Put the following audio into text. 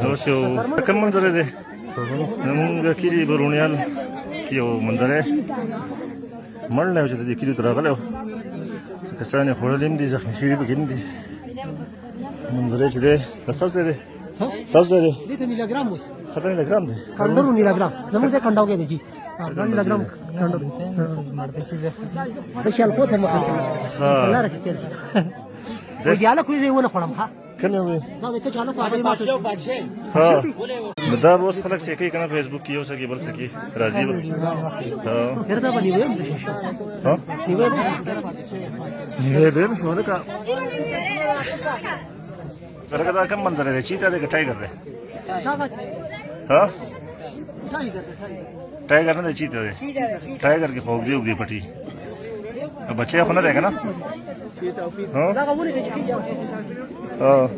دوسيو كم منظر ده نمونږ کلی برونیال یو منظر مړ چې د کلی تراغله کسان خوړلې دي زخمي شوي پکې دي منظر چې ده تاسو ده تاسو ده دې ته نیلاګرام وایي خطر نیلاګرام ده کندرو نیلاګرام زموږ ځای کنډاو کې دی جی نیلاګرام کندرو د شال کوته مخه لاره کې تل وې یاله کوی ځای ونه خړم ها کله وې دا د چالو په اړه بادشاہ ها دا اوس خلک سې کوي کنه فیسبوک کې یو څه کې بل څه کې راځي ها هردا باندې وې ها نیوې به شو نه کا سره دا کوم منظر دی چیتا دی ټایګر دی ها ټایګر نه دی چیتا دی ټایګر کې خوګ دی پټي بچي خو نه دی کنه ها